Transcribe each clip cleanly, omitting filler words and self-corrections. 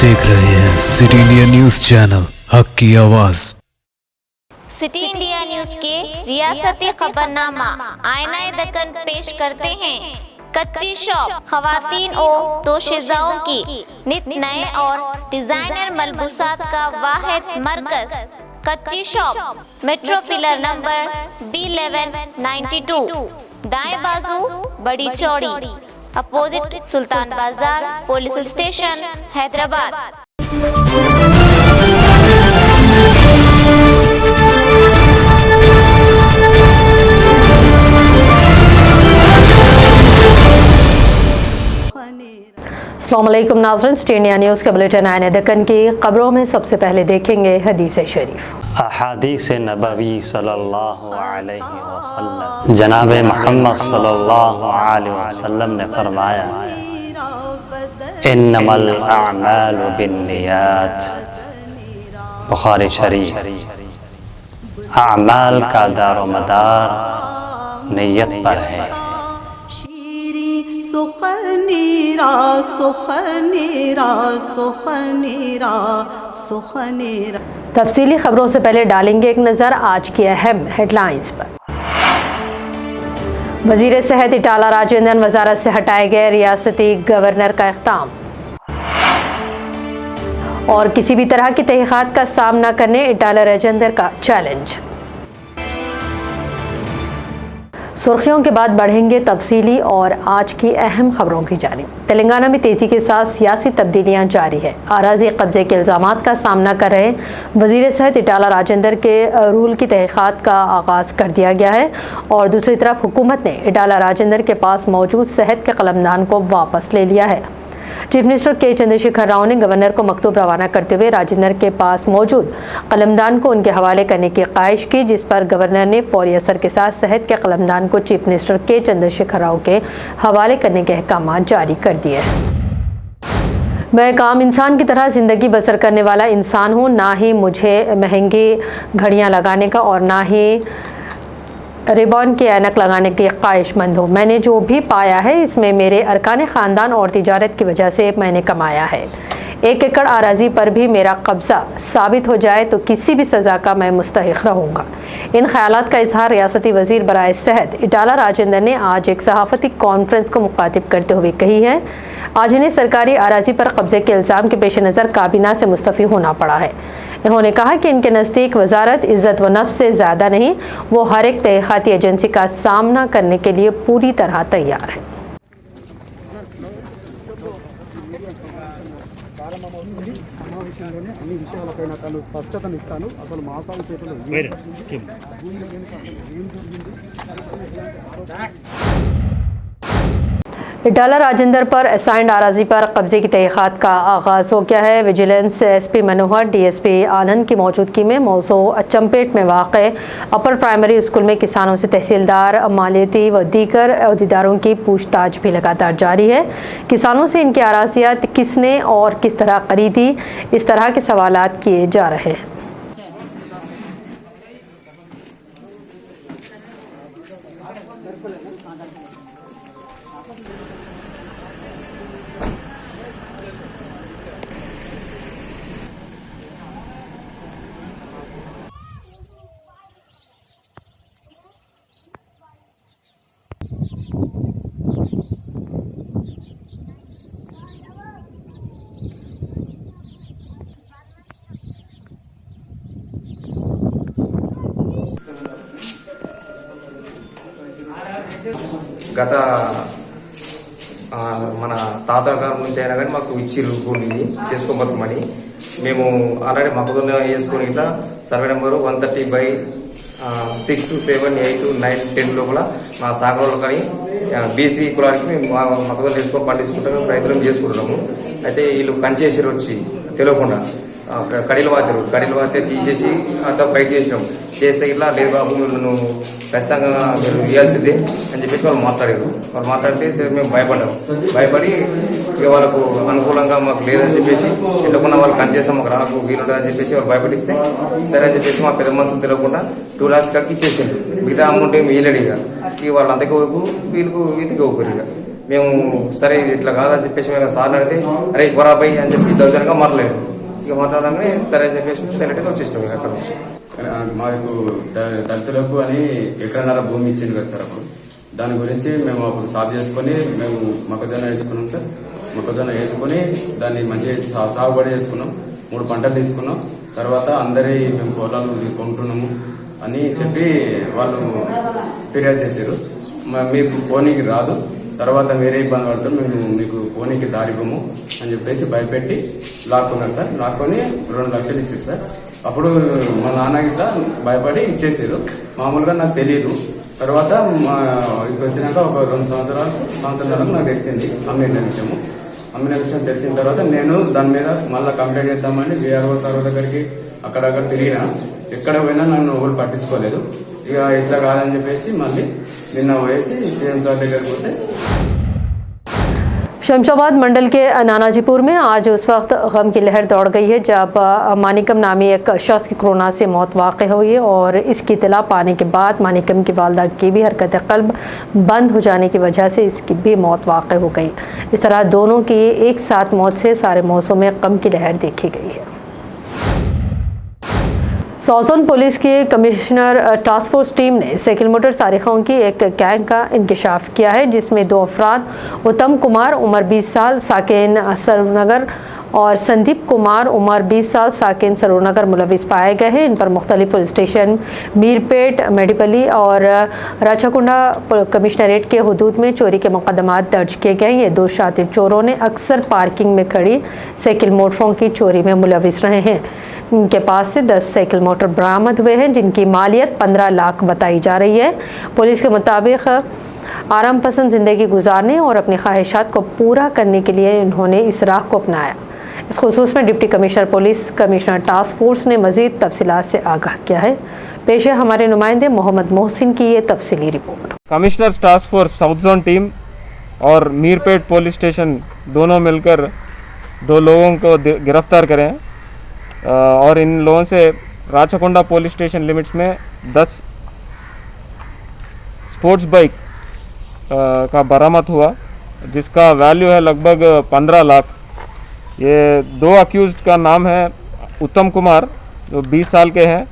देख रहे हैं सिटी इंडिया न्यूज चैनल, हक की आवाज। सिटी इंडिया न्यूज के रियासती खबरनामा आईना दक्कन पेश करते हैं। कच्ची शॉप खवातीन और दोशीज़ाओं की नित नए और डिजाइनर मलबूसात का वाहिद मरकज कच्ची shop, metro pillar number B1192, दाएं बाजू बड़ी चौड़ी, अपोजिट सुल्तान बाजार पुलिस स्टेशन, हैदराबाद। अस्सलामुअलैकुम नाज़रीन, सिटी इंडिया न्यूज़ के बुलेटिन आईने दक्कन की खबरों में सबसे पहले देखेंगे हदीस शरीफ। अहादीस नबवी सल्लल्लाहु अलैहि वसल्लम, जनाब मोहम्मद सल्लल्लाहु अलैहि वसल्लम ने फरमाया, इन्नमल अअमालु बिन्नियात। बुखारी शरीफ। अमाल का दारोमदार नियत पर है। सुखनेरा सुखनेरा सुखनेरा सुखनेरा। तफसीली खबरों से पहले डालेंगे एक नज़र आज की अहम हेडलाइंस पर। वजीर सेहत इटाला राजेंद्रन वजारत से हटाए गए, रियासती गवर्नर का इख्ताम। और किसी भी तरह की तहकीकात का सामना करने इटाला राजेंद्र का चैलेंज। सुर्खियों के बाद बढ़ेंगे तफसीली और आज की अहम खबरों की जानिब। तेलंगाना में तेजी के साथ सियासी तब्दीलियां जारी है। आराजी कब्जे के इल्जामात का सामना कर रहे वजीर सेहत इटाला राजेंद्र के रूल की तहकीकात का आगाज़ कर दिया गया है और दूसरी तरफ हुकूमत ने इटाला राजेंद्र के पास मौजूद सेहत के कलमदान को वापस ले लिया है। चीफ मिनिस्टर के चंद्रशेखर राव ने गवर्नर को मकतूब रवाना करते हुए राजेंद्र के पास मौजूद कलमदान को उनके हवाले करने की ख्वाहिश की, जिस पर गवर्नर ने फौरी असर के साथ सेहत के कलमदान को चीफ मिनिस्टर के चंद्रशेखर राव के हवाले करने के अहकाम जारी कर दिए हैं। मैं एक आम इंसान की तरह ज़िंदगी बसर करने वाला इंसान हूँ, ना ही मुझे महंगी घड़ियाँ लगाने का और ना ही रिबॉन की ऐनक लगाने की ख्वाहिशमंद हूँ। मैंने जो भी पाया है इसमें मेरे अरकान ख़ानदान और तिजारत की वजह से मैंने कमाया है। 1 एकड़ आराजी पर भी मेरा कब्ज़ा साबित हो जाए तो किसी भी सज़ा का मैं मुस्तहिक़ रहूँगा। इन ख्यालात का इजहार रियासती वज़ीर बराए सेहत इटाला राजेंद्र ने आज एक सहाफ़ती कॉन्फ्रेंस को मुखातिब करते हुए कही है। आज इन्हें सरकारी आराजी पर कब्ज़े के इल्ज़ाम के पेश नज़र काबीना से मुस्तफ़ी होना पड़ा है। इन्होंने कहा कि इनके नज़दीक वजारत इज़्ज़त व नफ्स से ज़्यादा नहीं, वो हर एक तहक़ीक़ाती एजेंसी का सामना करने के लिए पूरी तरह तैयार है। इटाला राजेंद्र पर असाइंड आराजी पर कब्जे की तहकीकात का आगाज़ हो गया है। विजिलेंस SP मनोहर DSP आनंद की मौजूदगी में मौजू अचमपेट में वाक़े अपर प्राइमरी स्कूल में किसानों से तहसीलदार, मालियती व दीगर अहदेदारों की पूछताछ भी लगातार जारी है। किसानों से इनकी अराज़ियात किसने और किस तरह खरीदी, इस तरह के सवालात किए जा रहे हैं। గత మన తాత గారి నుంచి అయినా కానీ మాకు ఇచ్చిర్రు భూమిని చేసుకోబోతామని మేము ఆల్రెడీ మొక్కజొన్న వేసుకొని ఇట్లా సర్వే నెంబరు 130/6, 7, 8, 9, 10 లోపల మా సాగరోళ్ళు కానీ BC కులానికి మేము మొక్కజొన్న వేసుకొని పండించుకుంటాం. మేము రైతులను చేసుకుంటున్నాము. అయితే వీళ్ళు కంచేసారు వచ్చి తెలియకుండా కడీలు వాతే తీసేసి అంతా బయట చేస్తే ఇట్లా లేదు బాబు నువ్వు ఖచ్చితంగా మీరు ఇవ్వాల్సిందే అని చెప్పేసి వాళ్ళు మాట్లాడితే సరే మేము భయపడి ఇక వాళ్ళకు అనుకూలంగా మాకు లేదని చెప్పేసి తెలియకుండా వాళ్ళు కనిచేస్తాం మాకు రాకు వీలుంటుందని చెప్పేసి వాళ్ళు భయపడిస్తే సరే అని చెప్పేసి మా పెద్ద మనుషులు తెలియకుండా 2 lakhs కాడికి ఇచ్చేసిండు. మిగతా అమౌంట్ ఏమి వీలడు ఇక వాళ్ళంతకి వరకు వీళ్ళకి ఊపిరు ఇక మేము సరే ఇది ఇట్లా కాదని చెప్పేసి మేము సార్ అడిగితే అరే బరాబాయి అని చెప్పి దౌర్జన్యంగా మాట్లాడారు. ఇక మాట్లాడగానే సరే అని చెప్పేసి సైలెంట్గా వచ్చేసినాం ఇక అక్కడ నుంచి. మాకు దళితులకు అని ఎకరన్నర భూమి ఇచ్చింది కదా సార్. అప్పుడు దాని గురించి మేము అప్పుడు సాగు చేసుకొని మేము మొక్కజొన్న వేసుకున్నాం సార్. మొక్కజొన్న వేసుకొని దాన్ని మంచిగా సాగుబడి చేసుకున్నాం. 3 పంటలు తీసుకున్నాం. తర్వాత అందరి మేము పొలాలు కొంటున్నాము అని చెప్పి వాళ్ళు ఫిర్యాదు చేశారు. మీకు పోనీకి రాదు, తర్వాత వేరే ఇబ్బంది పడతాం, మేము మీకు పోనీకి దారివ్వము అని చెప్పేసి భయపెట్టి లాక్కున్నారు సార్. లాక్కొని 2 లక్షలు ఇచ్చారు సార్. అప్పుడు మా నాన్న ఇట్లా భయపడి ఇచ్చేసారు. మామూలుగా నాకు తెలియదు. తర్వాత ఇక్కడ వచ్చినాక ఒక 2 సంవత్సరాలకు నాకు తెలిసింది అమ్మిన విషయం తెలిసిన తర్వాత నేను దాని మీద మళ్ళీ కంప్లైంట్ చేద్దామని VRO సార్ దగ్గరికి అక్కడక్కడ తిరిగినా. ఎక్కడ పోయినా నన్ను ఎవరు పట్టించుకోలేదు. ఇక ఇట్లా కాదని చెప్పేసి మళ్ళీ నిన్న వేసి CM సార్ దగ్గరికి పోతే शमशाबाद मंडल के नानाजीपुर में आज उस वक्त गम की लहर दौड़ गई है जब मानिकम नामी एक शख्स की कोरोना से मौत वाक़ हुई है और इसकी इत्तला पाने के बाद मानिकम की वालदा की भी हरकत क़ल्ब बंद हो जाने की वजह से इसकी भी मौत वाक़ हो गई। इस तरह दोनों की एक साथ मौत से सारे मौसम में गम की लहर देखी गई है। सौजन पुलिस की कमिश्नर टास्क फोर्स टीम ने साइकिल मोटर सारिकों की एक गैंग का इंकशाफ किया है जिसमें 2 अफराद उत्तम कुमार उम्र 20 साल साकिन सरूरनगर और संदीप कुमार उम्र 20 साल साकिन सरूरनगर मुलविस पाए गए हैं। इन पर मुख्तलिफ पुलिस स्टेशन मीरपेट मेडिपली और राचाकुंडा कमिश्नरेट के हदूद में चोरी के मुकदमात दर्ज किए गए। ये 2 शातिर चोरों ने अक्सर पार्किंग में खड़ी साइकिल मोटरों की चोरी में मुलविस रहे हैं। इनके पास से 10 साइकिल मोटर बरामद हुए हैं जिनकी मालियत 15 लाख बताई जा रही है। पुलिस के मुताबिक आराम पसंद ज़िंदगी गुजारने और अपनी ख्वाहिशात को पूरा करने के लिए इन्होंने इस राह को अपनाया। इस खुसूस में deputy commissioner police commissioner task force ने मज़ीद तफसीलात से आगाह किया है। पेश है हमारे नुमाइंदे मोहम्मद मोहसिन की ये तफसीली report. Commissioner task force south zone team और मीरपेट पुलिस स्टेशन दोनों मिलकर 2 लोगों को गिरफ्तार करें और इन लोगों से राचाकुंडा पुलिस स्टेशन लिमिट्स में 10 स्पोर्ट्स बाइक का बरामद हुआ जिसका वैल्यू है लगभग 15 लाख। ये 2 अक्यूज़्ड का नाम है उत्तम कुमार जो 20 साल के हैं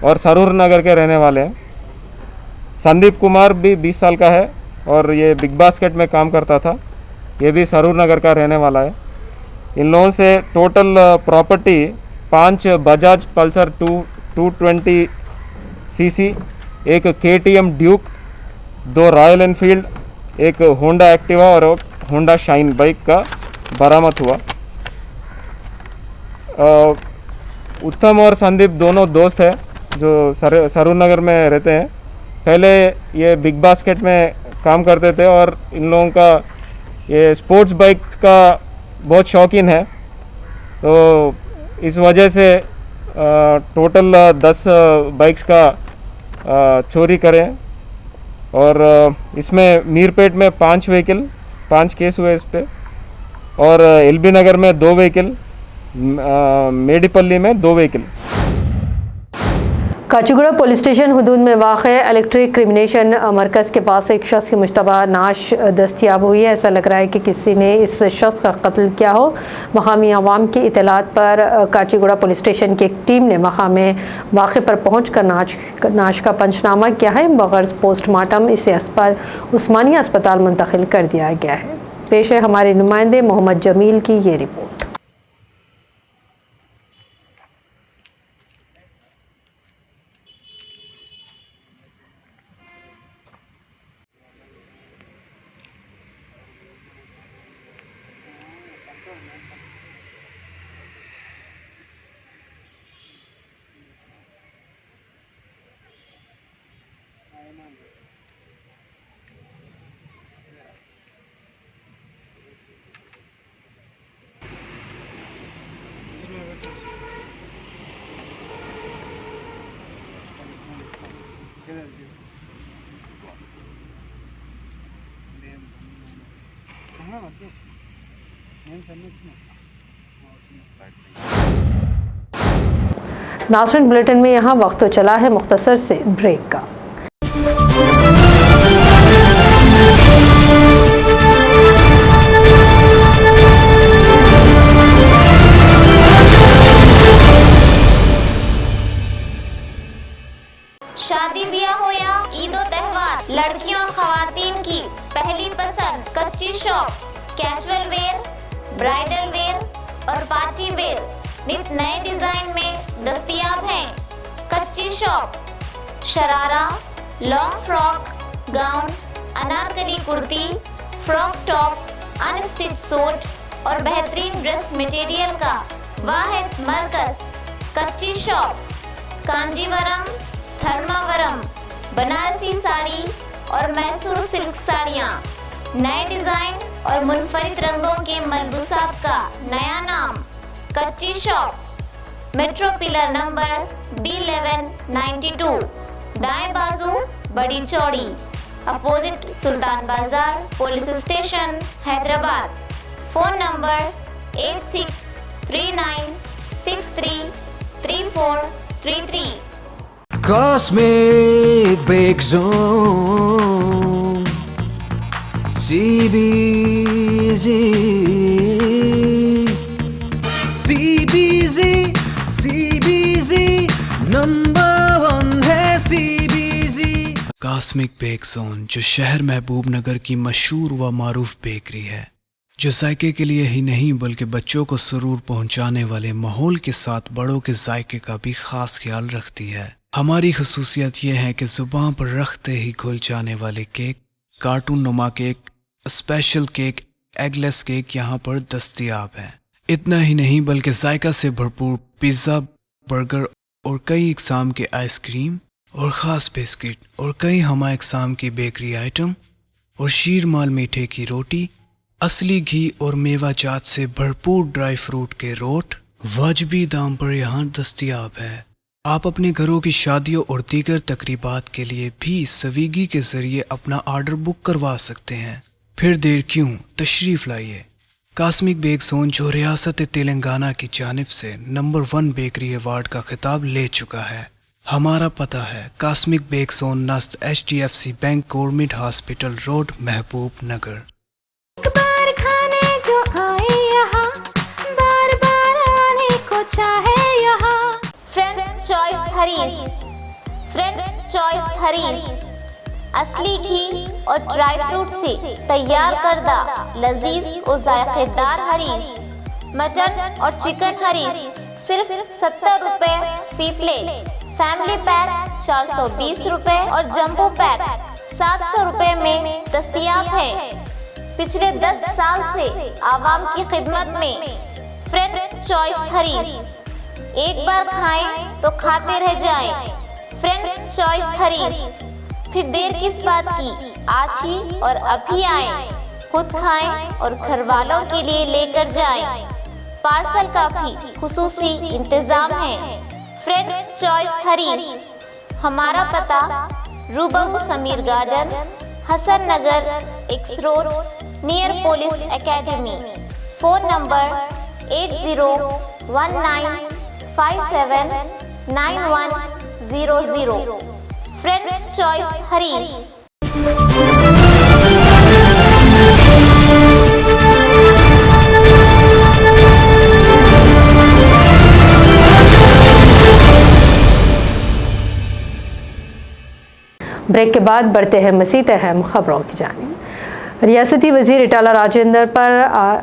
और सरूर नगर के रहने वाले हैं। संदीप कुमार भी 20 साल का है और ये बिग बास्केट में काम करता था। ये भी सरूर नगर का रहने वाला है। इन लोगों से total property 5 Bajaj Pulsar 220 cc, एक KTM ड्यूक, 2 रॉयल एनफील्ड, एक होंडा एक्टिवा और होंडा शाइन बाइक का बरामद हुआ। उत्तम और संदीप दोनों दोस्त हैं जो सरूर नगर में रहते हैं। पहले ये बिग बास्केट में काम करते थे और इन लोगों का ये स्पोर्ट्स बाइक का बहुत शौकीन है, तो इस वजह से टोटल 10 बाइक्स का चोरी करें और इसमें मीरपेट में 5 केस हुए इस पे और LB नगर में 2 व्हीकल, मेडिपल्ली में 2 व्हीकल। काचीगुड़ा पुलिस स्टेशन हदूद में वाक़े इलेक्ट्रिक क्रिमिनेशन मरकज़ के पास एक शख्स की मुश्तबा नाश दस्तियाब हुई है। ऐसा लग रहा है कि किसी ने इस शख्स का कत्ल किया हो। मकामी अवाम की इतलात पर काचीगुड़ा पुलिस स्टेशन की एक टीम ने मकाम वाक़े पर पहुँच कर नाश का पंचनामा किया है। बगैर पोस्टमार्टम इसे उस्मानिया अस्पताल मुंतकिल कर दिया गया है। पेश है हमारे नुमाइंदे मोहम्मद जमील की ये रिपोर्ट। नाज़रीन बुलेटिन में यहाँ वक्त तो चला है मुख्तसर से ब्रेक का। शादी ब्याह हो या ईद और त्योहार, लड़कियों और खवातीन की पहली पसंद कच्ची shop. Casual wear, bridal where और पार्टी वेयर नित नए डिजाइन में दस्तयाब हैं। कच्ची shop sharara, long frock, gown, Anarkali kurti, frock top, unstitch suit और बेहतरीन ड्रेस मटेरियल का वाहिद मरकज कच्ची शॉप। कांजीवरम, धर्मावरम, बनारसी साड़ी और मैसूर सिल्क साड़ियाँ, नए डिजाइन और मुनफरिद रंगों के मलबूसात का नया नाम कच्ची shop. Metro pillar number B1192, दाएं बाजू बड़ी चौड़ी, अपोजिट सुल्तान बाजार police station Hyderabad. Phone number 8639633433। Cosmic Bake Zone CBZ number 1 है CBZ। कॉस्मिक बेक जोन जो शहर महबूब नगर की मशहूर व मारूफ बेकरी है, जो जायके के लिए ही नहीं बल्कि बच्चों को सुरूर पहुंचाने वाले माहौल के साथ बड़ों के जायके का भी खास ख्याल रखती है। हमारी खसूसियत यह है कि जुबान पर रखते ही घुल जाने वाले केक, कार्टून नुमा cake, special cake, eggless cake यहाँ पर दस्तयाब है। इतना ही नहीं बल्कि जायका से भरपूर पिज़्ज़ा, बर्गर और कई इकसाम के आइसक्रीम और ख़ास बिस्किट और कई हमा इकसाम की बेकरी आइटम और शीर माल मीठे की रोटी, असली घी और मेवा जात से भरपूर ड्राई फ्रूट के रोट वाजबी दाम पर यहाँ दस्तयाब है। आप अपने घरों की शादियों और दीगर तकरीबात के लिए भी स्विगी के जरिए अपना ऑर्डर बुक करवा सकते हैं। फिर देर क्यों, तशरीफ लाइए। कॉस्मिक बेक जोन जो रियासत तेलंगाना की जानिब से नंबर 1 बेकरी अवार्ड का खिताब ले चुका है। हमारा पता है कॉस्मिक बेक जोन नस्त HDFC bank government hospital road महबूब नगर। एक बार खाने जो आए यहाँ, बार बार आने को चाहे यहाँ। फ्रेंड्स चॉइस हरीस, फ्रेंड्स चॉइस हरीस असली घी और ड्राई फ्रूट से तैयार करदा लजीज और जायकेदार हरीस। मटन और चिकन हरीस सिर्फ 70 रुपए फी प्लेट। फैमिली पैक 420 रुपए और जंबो पैक 700 रुपए में दस्तयाब है। पिछले 10 साल से आवाम की खिदमत में फ्रेंड्स चॉइस हरीस। एक बार खाएं तो खाते रह जाएं। फ्रेंड्स चॉइस हरीस, फिर देर किस बात की, आज ही और अभी आएं। खुद खाएं और घर वालों के लिए लेकर जाएं। पार्सल का भी खुसूसी इंतजाम है। फ्रेंड्स चॉइस हरीस, हमारा पता रूबरू Sameer garden, Hasan Nagar, X road, near police academy. Phone number 8019579100। Friends choice Haris. Break के बाद बढ़ते हैं मज़ीद अहम खबरों की जानिब। रियासती वज़ीर इटाला राजेंद्र पर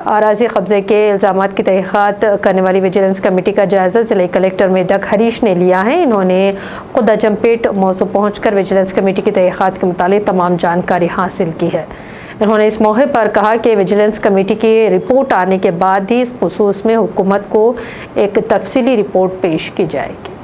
आराजी कब्जे के इल्ज़ामात की तहक़ीक़ात करने वाली विजिलेंस कमेटी का जायज़ा ज़िले कलेक्टर मेदक हरीश ने लिया है। इन्होंने खुद अजमपेट मौसू पहुँचकर विजिलेंस कमेटी की तहक़ीक़ात के मुतालिक तमाम जानकारी हासिल की है। इन्होंने इस मौके पर कहा कि विजिलेंस कमेटी की रिपोर्ट आने के बाद ही इस खुसूस में हुकूमत को एक तफसीली रिपोर्ट पेश की जाएगी।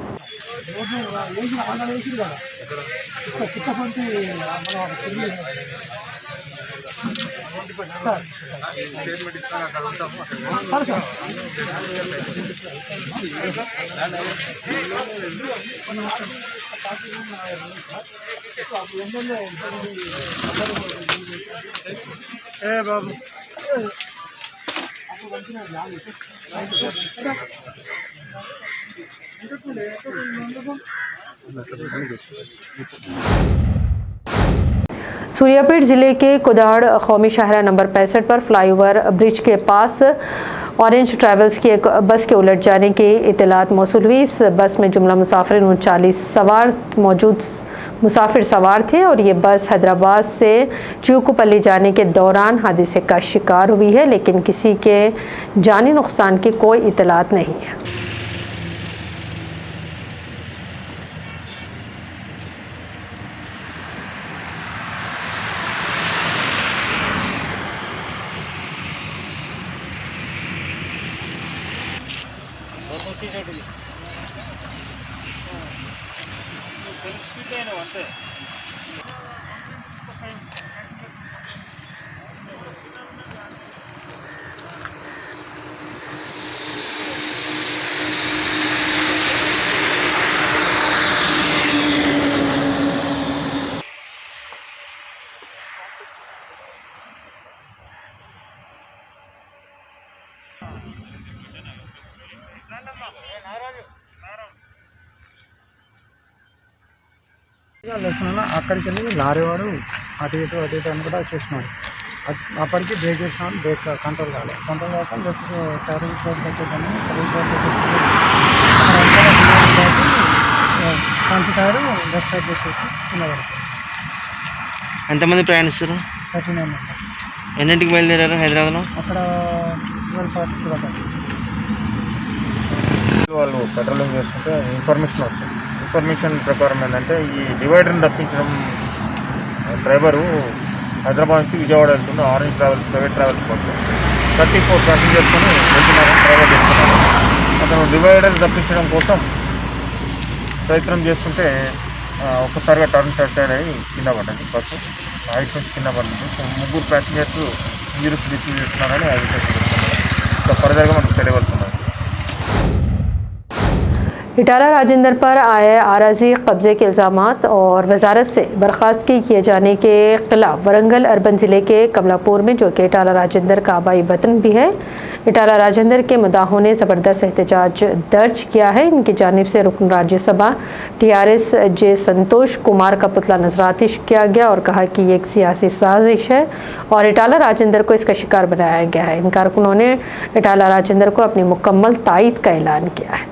सूर्यापेट ज़िले के कुदाड़ कौमी शाहरा नंबर 65 पर फ्लाईओवर ब्रिज के पास ऑरेंज ट्रैवल्स की एक बस के उलट जाने की इत्तलात मौसूल हुई। इस बस में जुमला मुसाफिर 39 मुसाफिर सवार थे और ये बस हैदराबाद से चूकुपल्ली जाने के दौरान हादसे का शिकार हुई है, लेकिन किसी के जानी नुकसान की कोई इत्तलात नहीं है। అక్కడికి వెళ్ళి లారీ వాడు అటు ఇటు అని కూడా వచ్చేసినాడు. అప్పటికి బ్రేక్ చేసినాడు, బ్రేక్ కంట్రోల్ కాలేదు. కంట్రోల్ కాక లెఫ్ట్ సర్వీస్ రోడ్కి వచ్చేసాను. సర్వీస్ రోడ్కి వచ్చేసి ఫ్రంట్ టైర్ లెఫ్ట్ సైడ్ చేసేసి కింద పడుతుంది. ఎంతమంది ప్రయాణిస్తారు? 39 మెంబర్స్. ఎన్నింటికి బయలుదేరారు హైదరాబాద్లో? అక్కడ 12:40 వాళ్ళు పెట్రోలింగ్ చేస్తుంటే ఇన్ఫర్మేషన్ వస్తుంది. ఇన్ఫర్మేషన్ ప్రకారం ఏంటంటే ఈ డివైడర్ని తప్పించడం డ్రైవరు హైదరాబాద్ నుంచి విజయవాడ వెళ్తుంది. ఆరెంజ్ ట్రావెల్స్ ప్రైవేట్ ట్రావెల్స్ కోసం 34 ప్యాసింజర్స్ని వెళ్తున్నారు, డ్రైవర్ చేస్తున్నారు. అతను డివైడర్ని తప్పించడం కోసం ప్రయత్నం చేస్తుంటే ఒక్కసారిగా టర్న్ సైడ్ అయ్యి కింద పడ్డది. బస్సు హైట్ నుంచి కింద పడింది. 3 ప్యాసింజర్స్ ఇంజరీస్ రిసీవ్ చేస్తున్నారని అధికారులు చెప్తున్నారు. సో ఫర్దర్గా మనకు తెలియవలసింది. इटाला राजेंद्र पर आए आराजी कब्जे के इल्ज़ामात और वजारत से बर्खास्तगी किए जाने के खिलाफ वरंगल अर्बन ज़िले के कमलापुर में, जो कि इटाला राजेंद्र का आबाई वतन भी है, इटाला राजेंद्र के मुद्दाहों ने ज़बरदस्त एहतजाज दर्ज किया है। इनकी जानिब से रुकन राज्यसभा TRS जे संतोष कुमार का पुतला नजरातिश किया गया और कहा कि ये एक सियासी साजिश है और इटाला राजेंद्र को इसका शिकार बनाया गया है। इन कारकुनों ने इटाला राजेंद्र को अपनी मुकम्मल तायद का ऐलान किया है।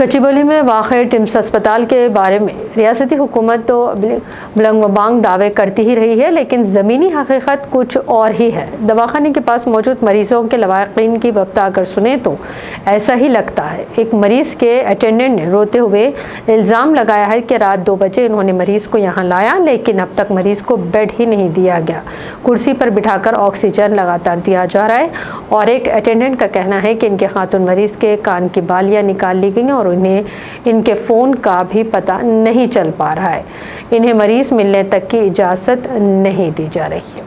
कचिबौली में वाक़ टिम्स अस्पताल के बारे में रियासती हुकूमत तो बुलंद दावे करती ही रही है, लेकिन ज़मीनी हकीकत कुछ और ही है। दवाखाने के पास मौजूद मरीज़ों के लवाकिन की बफ्ता अगर सुने तो ऐसा ही लगता है। एक मरीज़ के अटेंडेंट ने रोते हुए इल्ज़ाम लगाया है कि रात 2 बजे इन्होंने मरीज़ को यहाँ लाया, लेकिन अब तक मरीज़ को बेड ही नहीं दिया गया। कुर्सी पर बिठाकर ऑक्सीजन लगातार दिया जा रहा है और एक अटेंडेंट का कहना है कि इनके खातून मरीज़ के कान की बालियाँ निकाल ली गई और उन्हें इनके फ़ोन का भी पता नहीं चल पा रहा है। इन्हें मरीज़ मिलने तक की इजाज़त नहीं दी जा रही है।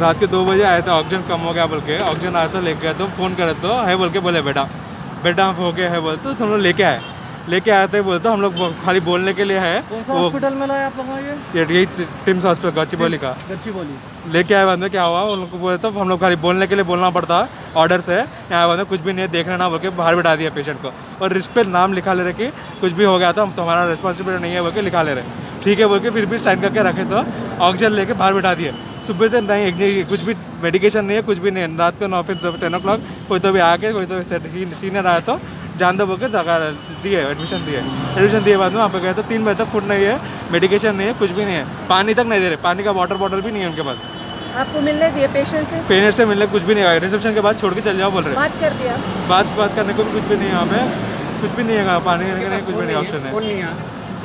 रात के 2 बजे आया था, ऑक्सीजन कम हो गया बोल के, ऑक्सीजन आया था लेके गया तो फ़ोन करे तो है बोल के बोले बेटा हो गया है बोल, तो हम लोग लेके आए थे बोलते हम लोग खाली बोलने के लिए है। कौन सा हॉस्पिटल में लाया आप लोगों को? यही टिम्स हॉस्पिटल गच्चीबौली का लेके आए। बाद में क्या हुआ उन लोग को बोले तो हम लोग खाली बोलने के लिए बोलना पड़ता ऑर्डर से। यहाँ बाद में कुछ भी नहीं देख रहे ना बोल के बाहर बिठा दिया पेशेंट को और रिस्क पे नाम लिखा ले रहे कि कुछ भी हो गया तो हम तुम्हारा रिस्पॉन्सिबिलिटी नहीं है बोल के लिखा ले रहे। ठीक है बोल के फिर भी साइन करके रखे तो ऑक्सीजन लेके बाहर बिठा दिए। सुबह से नहीं कुछ भी मेडिकेशन नहीं है, कुछ भी नहीं है। रात को 9 फिर 10 o'clock कोई तो भी आके कोई तो सीनियर आया तो जान दो बोल के दिए एडमिशन दिए। बाद में वहाँ पे गए तो 3 बजे तक फूड नहीं है, मेडिकेशन नहीं है, कुछ भी नहीं है, पानी तक नहीं दे रहे, पानी का वाटर बॉटल भी नहीं है उनके पास। आपको मिलने दिए पेशेंट से मिलने कुछ भी नहीं आया। रिसेप्शन के बाद छोड़ के चल जाओ बोल रहे। बात कर दिया, बात करने को भी कुछ भी नहीं है, यहाँ पे कुछ भी नहीं है, पानी नहीं कुछ भी नहीं ऑप्शन है।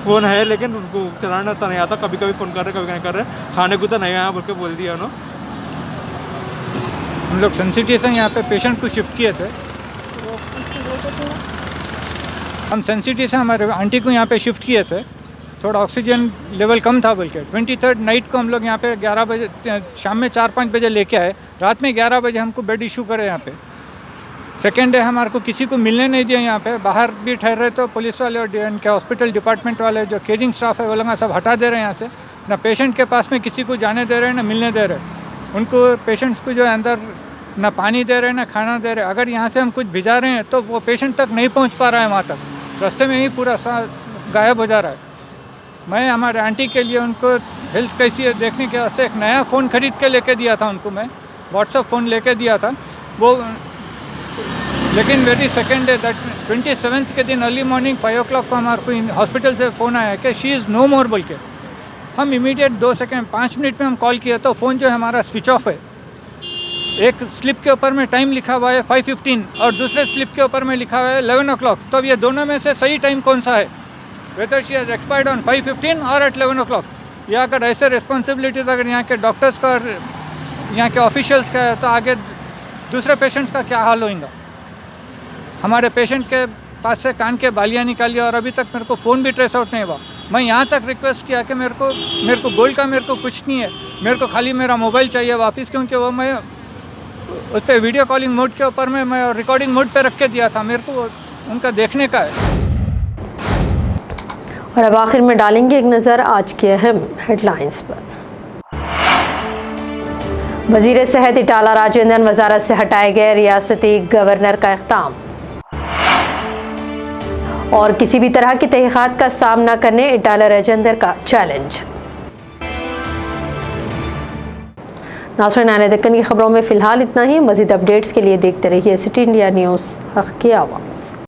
फ़ोन है लेकिन उनको चलाना तो नहीं आता, कभी कभी फ़ोन कर रहे कभी नहीं कर रहे। खाने को तो नहीं आया बोल के बोल दिया उन्होंने। हम लोग सन सिटी से यहाँ पे पेशेंट को शिफ्ट किए थे। हम सन सिटी से हमारे आंटी को यहाँ पे शिफ्ट किए थे थोड़ा ऑक्सीजन लेवल कम था बोल के 23rd नाइट को हम लोग यहाँ पे 11 बजे शाम में 4-5 बजे लेके आए, रात में 11 बजे हमको बेड इशू करे यहाँ पे। सेकेंड डे हमारे को किसी को मिलने नहीं दिया यहाँ पे, बाहर भी ठहरे तो पुलिस वाले और इनके हॉस्पिटल डिपार्टमेंट वाले जो केयरिंग स्टाफ है वो लोग सब हटा दे रहे हैं यहाँ से, ना पेशेंट के पास में किसी को जाने दे रहे हैं ना मिलने दे रहे। उनको पेशेंट्स को जो है अंदर ना पानी दे रहे हैं ना खाना दे रहे। अगर यहाँ से हम कुछ भिजा रहे हैं तो वो पेशेंट तक नहीं पहुँच पा रहा है वहाँ तक, रास्ते में ही पूरा गायब हो जा रहा है। मैं हमारे आंटी के लिए उनको हेल्थ कैसी है देखने के वास्ते एक नया फ़ोन खरीद के लेके दिया था उनको, मैं व्हाट्सअप फ़ोन लेके दिया था वो। लेकिन very second day that 27th के दिन अर्ली मॉर्निंग 5 o'clock को हमारे को हॉस्पिटल से फ़ोन आया कि शी इज़ नो मोर बोल के। हम इमीडिएट 2 सेकेंड 5 मिनट में हम कॉल किया तो फ़ोन जो है हमारा स्विच ऑफ है। एक स्लिप के ऊपर में टाइम लिखा हुआ है 5:15 और दूसरे स्लिप के ऊपर में लिखा हुआ है 11 o'clock। तो अब ये दोनों में से सही टाइम कौन सा है, whether she has expired on 5:15 और एट 11 o'clock? या अगर ऐसे रिस्पॉन्सिबिलिटीज़ अगर यहाँ के डॉक्टर्स का और यहाँ के ऑफिशियल्स का है तो आगे दूसरे पेशेंट्स का क्या हाल होगा। हमारे पेशेंट के पास से कान के बालियाँ निकाली और अभी तक मेरे को फ़ोन भी ट्रेस आउट नहीं हुआ। मैं यहाँ तक रिक्वेस्ट किया कि मेरे को गोल्ड का मेरे को कुछ नहीं है, मेरे को खाली मेरा मोबाइल चाहिए वापस, क्योंकि वो मैं उस पर वीडियो कॉलिंग मोड के ऊपर में मैं रिकॉर्डिंग मोड पे रख के दिया था, मेरे को उनका देखने का है। और अब आखिर में डालेंगे एक नज़र आज के अहम हेडलाइंस पर। वज़ीर सेहत इटाला राजेंद्रन वजारत से हटाए गए, रियासती गवर्नर का इख्ताम। और किसी भी तरह की तहक़ीक़ात का सामना करने इटाला राजेंद्र का चैलेंज। नाज़रीन, आने दक्कन की खबरों में फ़िलहाल इतना ही। मज़ीद अपडेट्स के लिए देखते रहिए सिटी इंडिया न्यूज़, हक़ की आवाज़।